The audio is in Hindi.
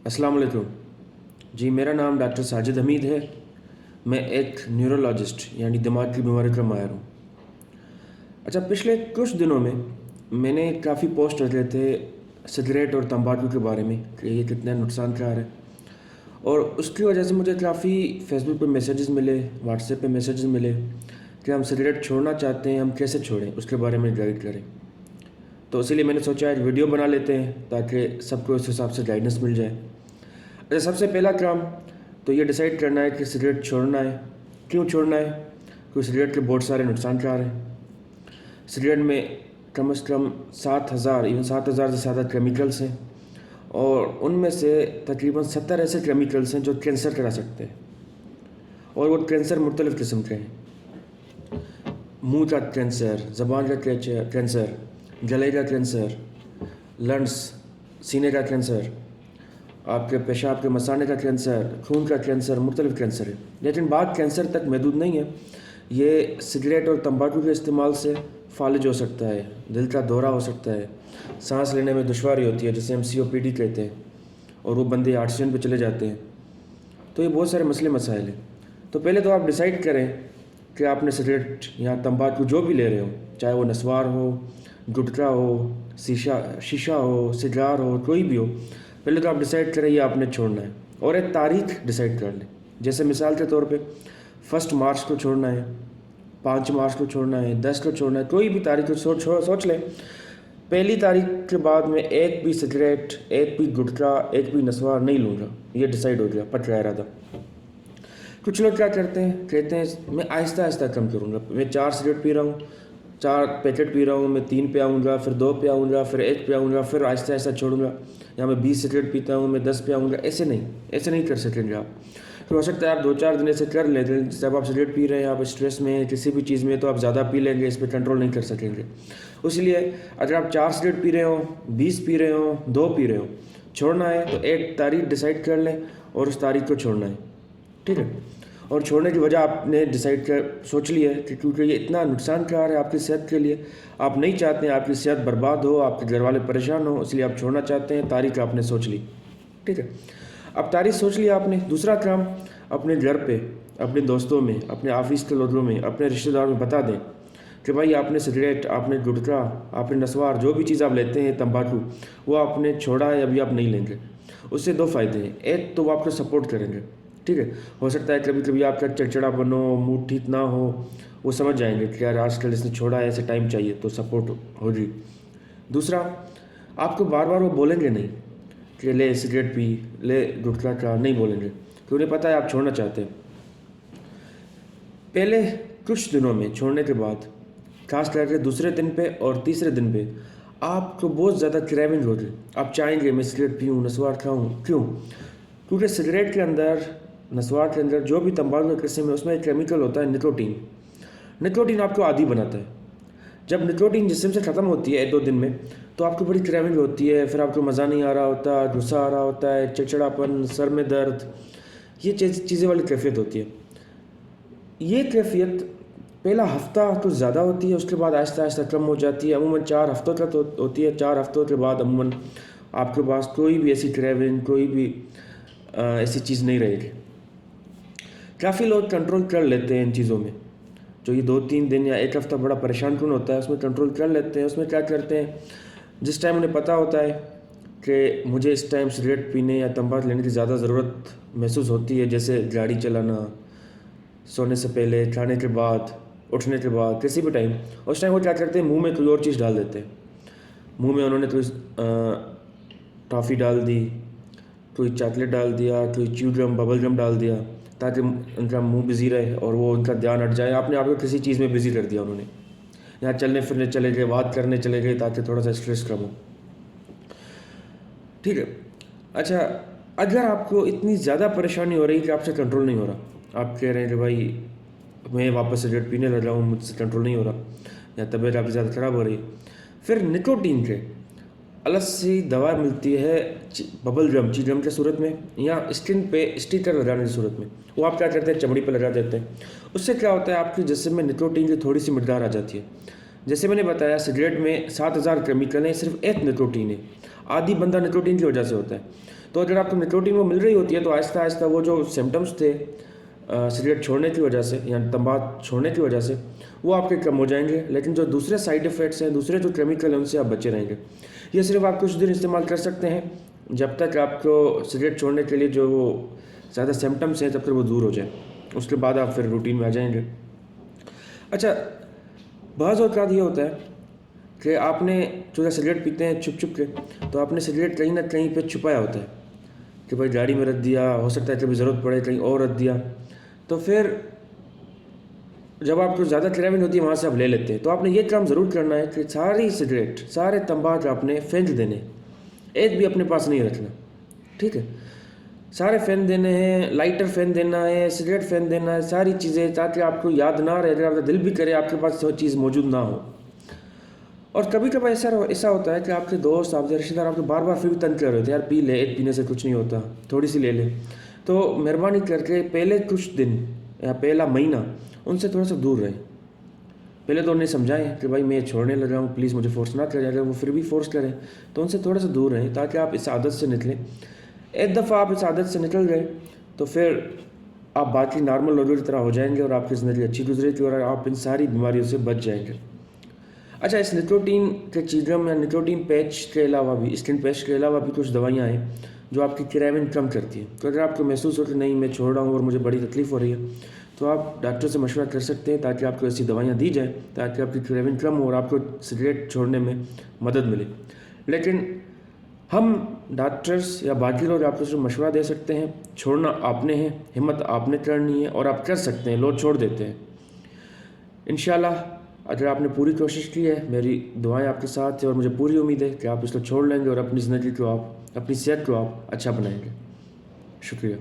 अस्सलाम वालेकुम जी। मेरा नाम डॉक्टर साजिद हमीद है। मैं एक न्यूरोलॉजिस्ट यानी दिमाग की बीमारी का माहिर हूँ। अच्छा, पिछले कुछ दिनों में मैंने काफ़ी पोस्ट रखे थे सिगरेट और तंबाकू के बारे में कि ये कितने नुकसानकार है, और उसकी वजह से मुझे काफ़ी फेसबुक पे मैसेजेस मिले, व्हाट्सएप पे मैसेजेस मिले कि हम सिगरेट छोड़ना चाहते हैं, हम कैसे छोड़ें, उसके बारे में गाइड करें। तो इसीलिए मैंने सोचा एक वीडियो बना लेते हैं ताकि सबको इस हिसाब से गाइडेंस मिल जाए। अच्छा, सबसे पहला काम तो ये डिसाइड करना है कि सिगरेट छोड़ना है। क्यों छोड़ना है? क्योंकि सिगरेट के बहुत सारे नुकसानकार हैं। सिगरेट में कम से कम 7,000 से ज़्यादा केमिकल्स हैं, और उनमें से तकरीबन 70 ऐसे केमिकल्स हैं जो कैंसर करा सकते हैं, और वो कैंसर मुख्तलिफ़ किस्म के हैं। मुंह का कैंसर, ज़बान का कैंसर, गले का कैंसर, लंग्स सीने का कैंसर, आपके पेशाब के मसाने का कैंसर, खून का कैंसर, मुख्तलिफ़ कैंसर है। लेकिन बात कैंसर तक महदूद नहीं है। ये सिगरेट और तंबाकू के इस्तेमाल से फालिज हो सकता है, दिल का दौरा हो सकता है, सांस लेने में दुश्वारी होती है जिसे हम COPD कहते हैं, और वो बंदे ऑक्सीजन पे चले जाते हैं। तो ये बहुत सारे मसले मसाइल हैं। तो पहले तो आप डिसाइड करें कि आपने सिगरेट या तंबाकू जो भी ले रहे हो, चाहे वो नस्वार हो, गुटखा हो, शीशा हो, सिगार हो, कोई भी हो, पहले तो आप डिसाइड करें ये आपने छोड़ना है, और एक तारीख डिसाइड कर लें। जैसे मिसाल के तौर पे 1 मार्च को छोड़ना है, 5 मार्च को छोड़ना है, 10 को छोड़ना है, कोई भी तारीख को सोच लें। पहली तारीख के बाद में एक भी सिगरेट, एक भी गुटखा, एक भी नस्वार नहीं लूँगा, ये डिसाइड हो गया, पक्का इरादा। कुछ लोग क्या करते हैं, कहते हैं मैं आहिस्ता आहिस्ता कम करूँगा। मैं 4 सिगरेट पी रहा हूँ, 4 पैकेट पी रहा हूँ, मैं 3 पे आऊँगा, फिर 2 पे आऊँगा, फिर 1 पे आऊँगा, फिर आहिस्ता आहिस्ता छोड़ूंगा। या मैं 20 सिगरेट पीता हूँ, मैं 10 पे आऊँगा। ऐसे नहीं कर सकेंगे आप। तो हो सकता है आप 2-4 दिन ऐसे कर लेते हैं। जब आप सिगरेट पी रहे हैं, आप स्ट्रेस में हैं, किसी भी चीज़ में, तो आप ज़्यादा पी लेंगे, इस पर कंट्रोल नहीं कर सकेंगे। इसलिए अगर आप 4 सिगरेट पी रहे हो, 20 पी रहे हो, 2 पी रहे हो, छोड़ना है तो एक तारीख डिसाइड कर लें और उस तारीख को छोड़ना है, ठीक है। और छोड़ने की वजह आपने डिसाइड कर सोच ली है कि क्योंकि ये इतना नुकसानकार है आपकी सेहत के लिए, आप नहीं चाहते हैं आपकी सेहत बर्बाद हो, आपके घर वाले परेशान हो, इसलिए आप छोड़ना चाहते हैं। तारीख आपने सोच ली, ठीक है। अब तारीख सोच लिया आपने। दूसरा काम, अपने घर पे, अपने दोस्तों में, अपने ऑफिस के लोगों में, अपने रिश्तेदारों में बता दें कि भाई आपने सिगरेट, आपने गुटखा, आपने नस्वार, जो भी चीज़ आप लेते हैं, तंबाकू, वो आपने छोड़ा है, अभी आप नहीं लेंगे। उससे 2 फ़ायदे हैं। एक तो वो आपको सपोर्ट करेंगे, ठीक है। हो सकता है कभी कभी आपका चिड़चिड़ापन हो, मूड ठीक ना हो, वो समझ जाएंगे कि यार आजकल इसने छोड़ा है, ऐसे टाइम चाहिए, तो सपोर्ट होगी। दूसरा, आपको बार बार वो बोलेंगे नहीं कि ले सिगरेट पी, ले गुटखा का, नहीं बोलेंगे, क्योंकि उन्हें पता है आप छोड़ना चाहते हैं। पहले कुछ दिनों में छोड़ने के बाद, खास करके दूसरे दिन पे और तीसरे दिन पे, आपको बहुत ज़्यादा क्रेविंग होगी। आप चाहेंगे मैं सिगरेट पीऊँ, नस्वार खाऊँ। क्यों? क्योंकि सिगरेट के अंदर, नस्वार के अंदर, जो भी तंबाकू का किस्म है, उसमें एक केमिकल होता है निकोटीन। निकोटीन आपको आदी बनाता है। जब निकोटीन जिस्म से ख़त्म होती है 1-2 दिन में, तो आपको बड़ी क्रेविंग होती है, फिर आपको मज़ा नहीं आ रहा होता, गुस्सा आ रहा होता है, चिड़चिड़ापन, सर में दर्द, ये चीज़ें वाली कैफियत होती है। ये कैफियत पहला हफ़्ता कुछ ज़्यादा होती है, उसके बाद आहिस्ता आहिस्ता कम हो जाती है। अमूमन 4 हफ़्तों तक होती है। 4 हफ़्तों के बाद अमूमन आपके पास कोई भी ऐसी क्रेविंग, कोई भी ऐसी चीज़ नहीं रहेगी। काफ़ी लोग कंट्रोल कर लेते हैं इन चीज़ों में। जो ये 2-3 दिन या 1 हफ़्ता बड़ा परेशान कौन होता है, उसमें कंट्रोल कर लेते हैं। उसमें क्या करते हैं, जिस टाइम उन्हें पता होता है कि मुझे इस टाइम सिगरेट पीने या तंबाकू लेने की ज़्यादा ज़रूरत महसूस होती है, जैसे गाड़ी चलाना, सोने से पहले, खाने के बाद, उठने के बाद, किसी भी टाइम, उस टाइम वो क्या करते हैं, मुंह में कोई और चीज़ डाल देते हैं। मुंह में उन्होंने कोई टॉफ़ी डाल दी, कोई चॉकलेट डाल दिया, कोई च्यूगम, बबल गम डाल दिया, ताकि उनका मुंह बिज़ी रहे और वो उनका ध्यान हट जाए। आपने आपको किसी चीज़ में बिज़ी कर दिया उन्होंने। यहाँ चलने फिरने चले गए, बात करने चले गए, ताकि थोड़ा सा स्ट्रेस कम हो, ठीक है। अच्छा, अगर आपको इतनी ज़्यादा परेशानी हो रही है कि आपसे कंट्रोल नहीं हो रहा, आप कह रहे हैं कि भाई मैं वापस सिगरेट पीने लगा हूँ, मुझसे कंट्रोल नहीं हो रहा, या तबीयत आपकी ज़्यादा ख़राब हो रही है, फिर निकोटीन के अलग से दवा मिलती है, बबल गम, ची-गम के सूरत में, या स्किन पे स्टिकर लगाने की सूरत में। वो आप क्या करते हैं, चमड़ी पे लगा देते हैं। उससे क्या होता है, आपके जिस्म में निकोटीन की थोड़ी सी मकदार आ जाती है। जैसे मैंने बताया, सिगरेट में 7,000 केमिकल हैं, सिर्फ एक निकोटीन है। आधी बंदा निकोटीन की वजह से होता है। तो अगर आपको निकोटीन वो मिल रही होती है तो आहिस्ता आहिस्ता वो जो सिम्टम्स थे सिगरेट छोड़ने की वजह से या तंबाकू छोड़ने की वजह से वो आपके कम हो जाएंगे, लेकिन जो दूसरे साइड इफ़ेक्ट्स हैं, दूसरे जो केमिकल हैं, उनसे आप बचे रहेंगे। ये सिर्फ आप कुछ दिन इस्तेमाल कर सकते हैं, जब तक आपको सिगरेट छोड़ने के लिए जो वो ज़्यादा सिम्टम्स हैं तब तक वो दूर हो जाए। उसके बाद आप फिर रूटीन में आ जाएंगे। अच्छा, बाज़ औक़ात ये होता है कि आपने जो सिगरेट पीते हैं छुप छुप के, तो आपने सिगरेट कहीं ना कहीं पे छुपाया होता है कि भाई गाड़ी में रख दिया, हो सकता है कभी ज़रूरत पड़े कहीं और रख दिया। तो फिर जब आपको ज़्यादा क्रेविंग होती है वहाँ से आप ले लेते हैं। तो आपने ये काम ज़रूर करना है कि सारी सिगरेट, सारे तंबाकू आपने फेंक देने, एक भी अपने पास नहीं रखना, ठीक है। सारे फेंक देने हैं, लाइटर फेंक देना है, सिगरेट फेंक देना है, सारी चीज़ें, ताकि आपको याद ना रहे, अगर आपका दिल भी करे आपके पास वो चीज़ मौजूद ना हो। और कभी कभी ऐसा होता है कि आपके दोस्त, आपके रिश्तेदार आपको बार बार फिर भी तंग कर रहे होते हैं, यार पी ले, एक पीने से कुछ नहीं होता, थोड़ी सी ले ले। तो मेहरबानी करके पहले कुछ दिन या पहला महीना उनसे थोड़ा सा दूर रहें। पहले तो उन्हें समझाएं कि भाई मैं छोड़ने लगा हूँ, प्लीज़ मुझे फोर्स ना करें। अगर वो फिर भी फोर्स करें तो उनसे थोड़ा सा दूर रहें, ताकि आप इस आदत से निकलें। एक दफ़ा आप इस आदत से निकल गए तो फिर आप बाकी नॉर्मल लोगों की तरह हो जाएंगे और आपकी ज़िंदगी अच्छी गुजरेगी और आप इन सारी बीमारियों से बच जाएंगे। अच्छा, इस निकोटीन के चीज़म या निकोटीन पैच के अलावा भी, स्किन पैच के अलावा भी कुछ दवाइयाँ हैं जो आपकी क्रेविंग कम करती हैं। तो अगर आपको महसूस हो कि नहीं मैं छोड़ रहा हूँ और मुझे बड़ी तकलीफ़ हो रही है, तो आप डॉक्टर से मशवरा कर सकते हैं, ताकि आपको ऐसी दवाइयाँ दी जाए ताकि आपकी क्रेविंग कम हो और आपको सिगरेट छोड़ने में मदद मिले। लेकिन हम डॉक्टर्स या बाकी लोग आपको सिर्फ मशवरा दे सकते हैं, छोड़ना आपने है, हिम्मत आपने करनी है और आप कर सकते हैं, लोग छोड़ देते हैं। इंशाल्लाह अगर आपने पूरी कोशिश की है, मेरी दुआएं आपके साथ हैं और मुझे पूरी उम्मीद है कि आप इसको छोड़ लेंगे और अपनी ज़िंदगी को, आप अपनी सेहत को आप अच्छा बनाएंगे। शुक्रिया।